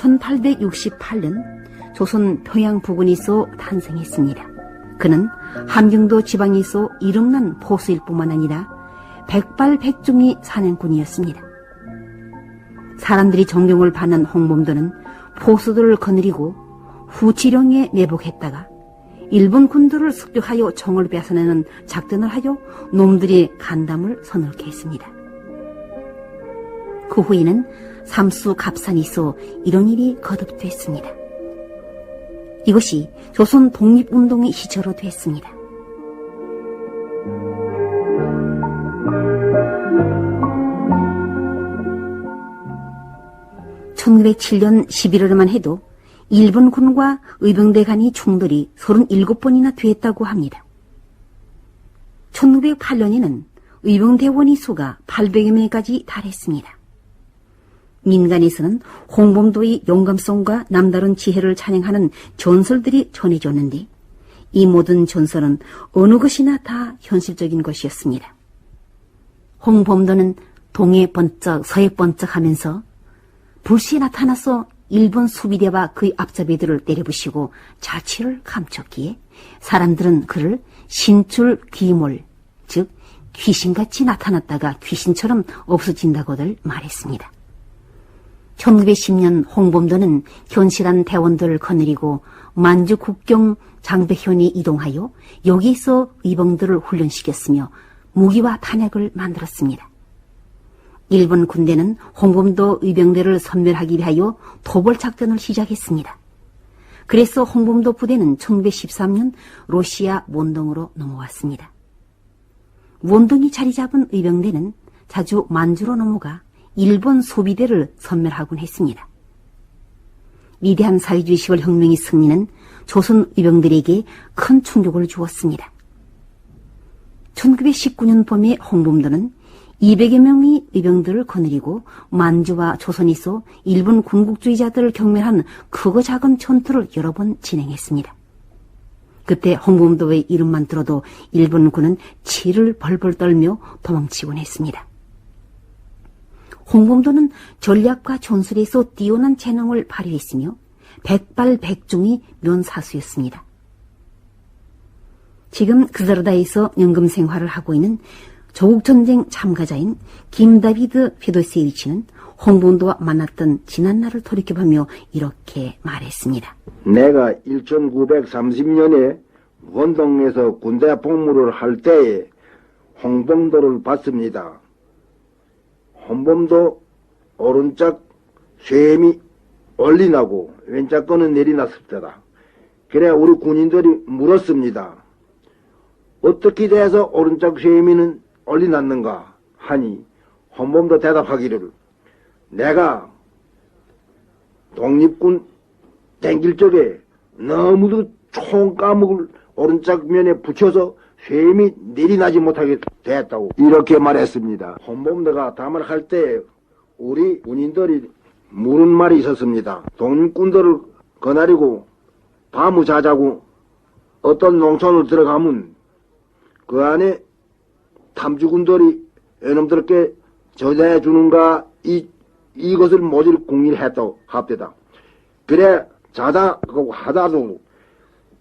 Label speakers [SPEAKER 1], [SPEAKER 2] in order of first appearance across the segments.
[SPEAKER 1] 1868년 조선 평양 부근에서 탄생했습니다. 그는 함경도 지방에서 이름난 보수일 뿐만 아니라 백발백중의 산행꾼이었습니다. 사람들이 존경을 받는 홍범도는 보수들을 거느리고 후치령에 매복했다가 일본 군들을 습격하여 정을 뺏어내는 작전을 하여 놈들이 간담을 서늘케 했습니다. 그 후에는 삼수 갑산에서 이런 일이 거듭됐습니다. 이것이 조선 독립운동의 시초로 됐습니다. (1907년 11월에만) 해도 일본군과 의병대 간의 충돌이 37번이나 됐다고 합니다. 1908년에는 의병대원의 수가 800여 명까지 달했습니다. 민간에서는 홍범도의 용감성과 남다른 지혜를 찬양하는 전설들이 전해졌는데 이 모든 전설은 어느 것이나 다 현실적인 것이었습니다. 홍범도는 동해 번쩍 서해 번쩍 하면서 불시에 나타나서 일본 수비대와 그의 앞잡이들을 때려부시고 자취를 감췄기에 사람들은 그를 신출 귀몰, 즉 귀신같이 나타났다가 귀신처럼 없어진다고들 말했습니다. 1910년 홍범도는 현실한 대원들을 거느리고 만주 국경 장백현에 이동하여 여기서 의병들을 훈련시켰으며 무기와 탄약을 만들었습니다. 일본 군대는 홍범도 의병대를 섬멸하기 위하여 도벌 작전을 시작했습니다. 그래서 홍범도 부대는 1913년 러시아 몬동으로 넘어왔습니다. 몬동이 자리 잡은 의병대는 자주 만주로 넘어가 일본 소비대를 섬멸하곤 했습니다. 위대한 사회주의 10월 혁명의 승리는 조선 의병들에게 큰 충격을 주었습니다. 1919년 봄에 홍범도는 200여 명의 의병들을 거느리고 만주와 조선에서 일본 군국주의자들을 경멸한 크고 작은 전투를 여러 번 진행했습니다. 그때 홍범도의 이름만 들어도 일본군은 치를 벌벌 떨며 도망치곤 했습니다. 홍범도는 전략과 전술에서 뛰어난 재능을 발휘했으며 백발백중의 면사수였습니다. 지금 그자르다에서 연금 생활을 하고 있는 조국전쟁 참가자인 김다비드 페도세이치는 홍범도와 만났던 지난날을 돌이켜보며 이렇게 말했습니다.
[SPEAKER 2] 내가 1930년에 원동에서 군대 복무를 할 때에 홍범도를 봤습니다. 홍범도 오른쪽 쇠임이 올리나고 왼쪽 거는 내리놨을 때다. 그래 우리 군인들이 물었습니다. 어떻게 돼서 오른쪽 쇠임이는 올리놨는가 하니 홍범도 대답하기를 내가 독립군 댕길 적에 너무도 총과목을 오른쪽 면에 붙여서 쇠임이 내리나지 못하게 됐다고 이렇게 말했습니다. 홍범도가 담을 할 때 우리 군인들이 물은 말이 있었습니다. 독립군들을 거나리고 밤을 자자고 어떤 농촌을 들어가면 그 안에 탐주군들이 애놈들께 저장해주는가 이것을 모질 공일했다고 합니다. 그래 자다 하다도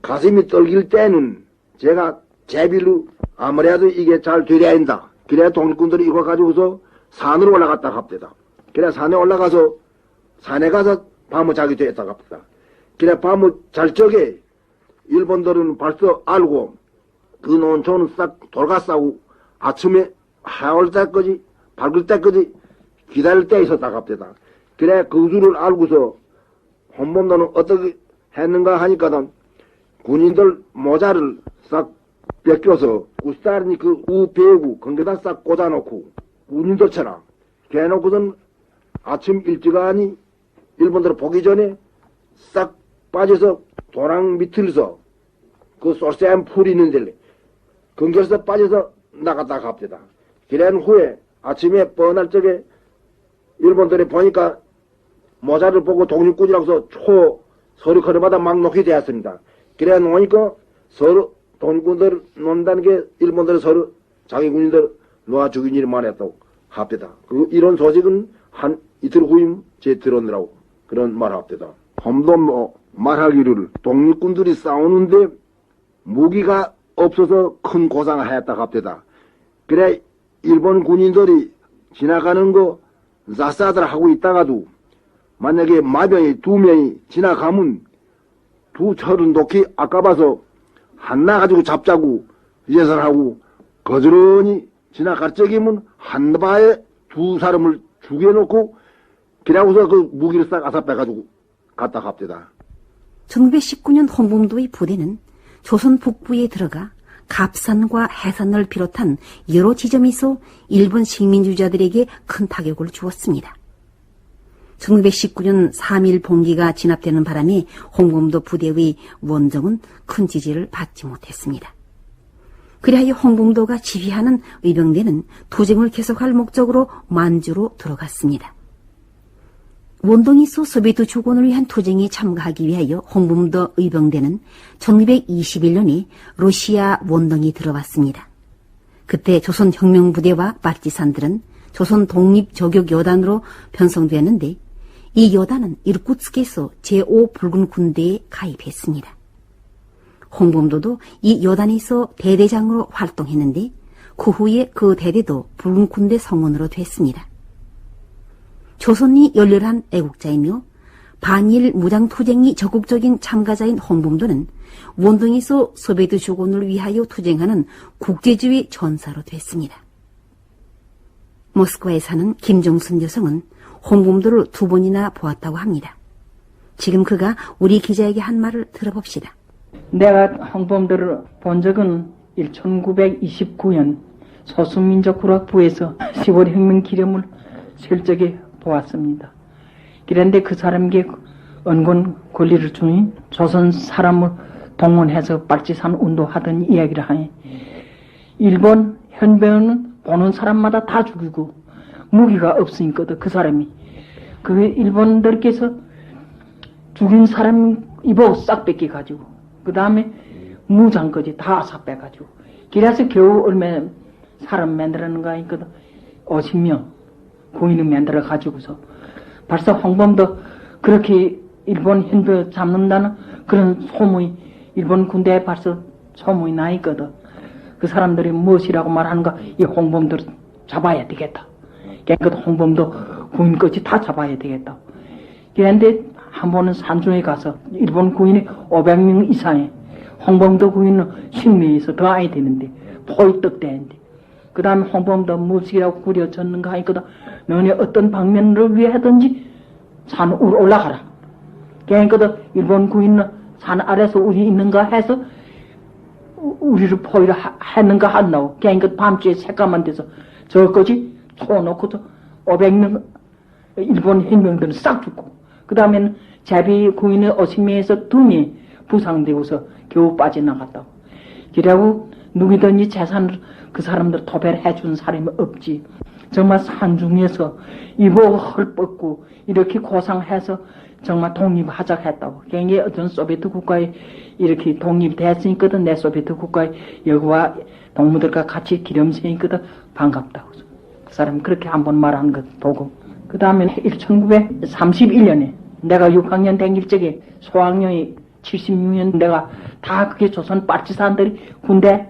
[SPEAKER 2] 가슴이 떨길 때는 제가 제비로 아무래도 이게 잘 되려야 한다. 그래 독립군들이 이거 가지고서 산으로 올라갔다 합니다. 그래 산에 올라가서 산에 가서 밤을 자게 되었다 합니다. 그래 밤을 잘 적에 일본들은 벌써 알고 그 농촌은 싹 돌아싸고 아침에 해올 때까지 밝을 때까지 기다릴 때 있었다 합니다. 그래 그 줄을 알고서 홍범도는 어떻게 했는가 하니까 군인들 모자를 싹 벗겨서 우스타르니 그 우배우고 건게다 싹 꽂아놓고 군인들처럼 해놓고선 아침 일찍하니 일본들 보기 전에 싹 빠져서 도랑 밑을서 그 쏠샘 풀 있는 데를 건겨서 빠져서 나갔다 갑니다. 그런 후에 아침에 뻔할 적에 일본들이 보니까 모자를 보고 독립군이라고서 서로 걸어마다 막 놓게 되었습니다. 그래 놓으니까 서로 독립군들 논다는 게 일본들이 서로 자기 군인들 놓아 죽인 일만 했다고 합니다. 이런 소식은 한 이틀 후임 제 들었느라고 그런 말합니다. 홈도 뭐 말하기를 독립군들이 싸우는데 무기가 없어서 큰 고생을 했다 합니다. 그래 일본 군인들이 지나가는 거 자사들 하고 있다가도 만약에 마병이 2명이 지나가면 두 철은 놓기 아까봐서 한나 가지고 잡자고 예선하고 거저러니 지나갈 적이면 한 바에 두 사람을 죽여놓고 그러고서 그 무기를 싹 아사 빼가지고 갔다 갑니다.
[SPEAKER 1] 1919년 홍범도의 부대는 조선 북부에 들어가 갑산과 해산을 비롯한 여러 지점에서 일본 식민주의자들에게 큰 타격을 주었습니다. 1919년 3일 봉기가 진압되는 바람에 홍범도 부대의 원정은 큰 지지를 받지 못했습니다. 그리하여 홍범도가 지휘하는 의병대는 투쟁을 계속할 목적으로 만주로 들어갔습니다. 원동이소 소비에트 주권을 위한 투쟁에 참가하기 위하여 홍범도 의병대는 1921년에 러시아 원동이 들어왔습니다. 그때 조선혁명부대와 파티산들은 조선 독립저격여단으로 편성되었는데 이 여단은 이르쿠츠크에서 제5 붉은 군대에 가입했습니다. 홍범도도 이 여단에서 대대장으로 활동했는데 그 후에 그 대대도 붉은 군대 성원으로 됐습니다. 조선이 열렬한 애국자이며 반일 무장투쟁이 적극적인 참가자인 홍범도는 원동에서 소비에트 주권을 위하여 투쟁하는 국제주의 전사로 됐습니다. 모스크바에 사는 김종순 여성은 홍범도를 2번이나 보았다고 합니다. 지금 그가 우리 기자에게 한 말을 들어봅시다.
[SPEAKER 3] 내가 홍범도를 본 적은 1929년 소수민족구락부에서 10월 혁명 기념을 실적에 보았습니다. 그런데 그 사람에게 언권 권리를 주인 조선 사람을 동원해서 빨치산 운동하던 이야기를 하니 일본 현병은 보는 사람마다 다 죽이고 무기가 없으니까 그 사람이 그 일본들께서 죽인 사람 입어 싹 뺏겨가지고 그 다음에 무장까지 다 사 빼가지고 그래서 겨우 얼마 사람 만들었는가 하니까 50명 고인을 만들어 가지고서 벌써 홍범도 그렇게 일본 현병 잡는다는 그런 소문이 일본 군대에 벌써 소문이 나 있거든. 그 사람들이 무엇이라고 말하는가, 이 홍범도를 잡아야 되겠다. 그러니까 홍범도 구인까지 다 잡아야 되겠다. 그런데 한 번은 산중에 가서 일본 구인이 500명 이상에 홍범도 구인은 10명에서 더 아야 되는데 포위떡 되는데 그 다음에 홍범도 무엇이라고 꾸려졌는가 하니까 너네 어떤 방면을 위해 하든지 산 위로 올라가라. 그러니까 일본 구인은 산 아래서 우리 있는가 해서 우리를 포위를 했는가 한다고. 그러니까 밤중에 새까만 데서 저거지 쳐놓고서 500명 일본 혁명들은 싹 죽고 그 다음에는 제비 구인의 50명에서 2명이 부상되고서 겨우 빠져나갔다고. 그리고 누구든지 재산을 그 사람들 도배를 해준 사람이 없지. 정말 산중에서 이보고 헐벗고 이렇게 고상해서 정말 독립하자 했다고. 그게 어떤 소비에트 국가에 이렇게 독립됐으니거든. 내 소비에트 국가에 여기와 동무들과 같이 기념생이거든. 반갑다고. 그 사람이 그렇게 한번 말한 것 보고. 그 다음에 1931년에 내가 6학년 댕길 적에 소학년이 76년 내가 다 그게 조선 빨치산들이 군대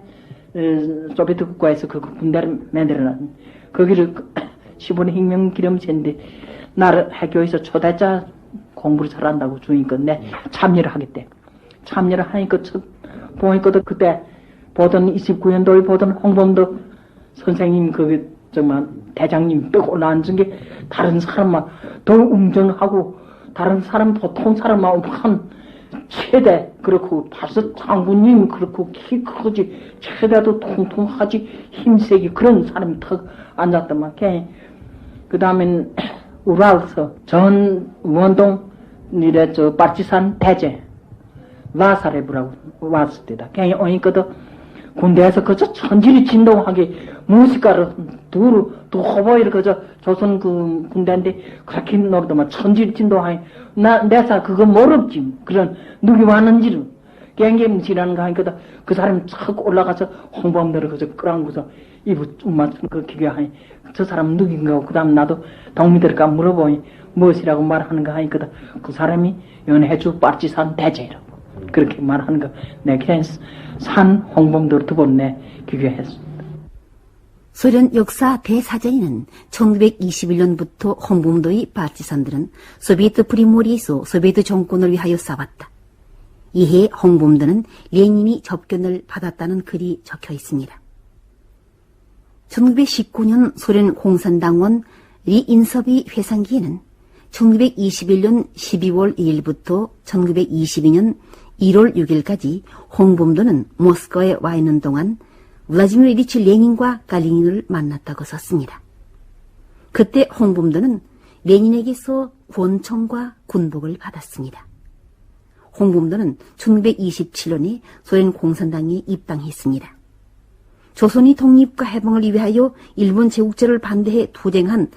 [SPEAKER 3] 소비에트 국가에서 그 군대를 만들어놨는 거기를 15년 혁명 기념체인데 나를 학교에서 초대자 공부를 잘한다고 주니까 내 참여를 하겠대. 참여를 하니까 보니까 그때 보던 29년도에 보던 홍범도 선생님 그 정말 대장님 빼고 앉은 게 다른 사람만 더 웅정하고 다른 사람 보통 사람만 한 최대 그렇고 벌써 장군님 그렇고 키 크지 최대도 통통하지 힘세게 그런 사람이 턱 앉았더만. 그 다음엔 우라서 전 원동 이래 저 빨치산 대제 와사레브라고 왔을 때다. 걔 오니까도 군대에서 그저 천지를 진동하게 무식가를 두루 호보이를 그저 조선 그 군대인데 그렇게 놀더만 천지를 진동하게 내사 그거 모르지 그런 누구 왔는지를. 갱갱질하는 거 하니까 그 사람이 착 올라가서 홍범도를 그저 끌어안고서 이부 좀만 그 기계하니 저 사람 누군가 그 다음 나도 동미들까 물어보니 무엇이라고 말하는가 하니까 그 사람이 연해주 빠르지산 대제라고 그렇게 말하는 거 내가 산 홍범도를 두 번 내 기교했습니다.
[SPEAKER 1] 소련 역사 대사전에는 1921년부터 홍범도의 파티산들은 소비에트 프리모리에서 소비에트 정권을 위하여 싸웠다. 이해 홍범도는 레닌이 접견을 받았다는 글이 적혀 있습니다. 1919년 소련 공산당원 리인섭의 회상기에는 1921년 12월 2일부터 1922년 1월 6일까지 홍범도는 모스크바에 와 있는 동안 블라디미르 이리치 레닌과 갈리닌을 만났다고 썼습니다. 그때 홍범도는 레닌에게서 권총과 군복을 받았습니다. 홍범도는 1927년에 소련 공산당에 입당했습니다. 조선의 독립과 해방을 위하여 일본 제국제를 반대해 투쟁한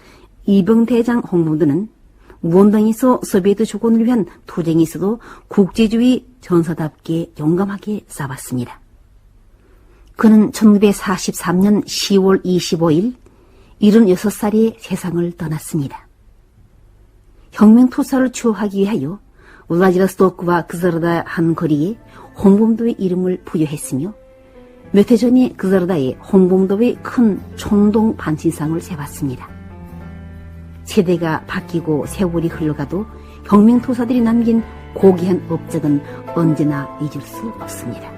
[SPEAKER 1] 이병대장 홍범도는 무언당에서 소비에트 주권을 위한 투쟁에서도 국제주의 전사답게 용감하게 싸웠습니다. 그는 1943년 10월 25일 76살에 세상을 떠났습니다. 혁명투사를 추호하기 위하여 울라디보스토크와 그자르다 한 거리에 홍범도의 이름을 부여했으며 몇 해 전에 그자르다에 홍범도의 큰 총동 반신상을 세웠습니다. 세대가 바뀌고 세월이 흘러가도 혁명투사들이 남긴 고귀한 업적은 언제나 잊을 수 없습니다.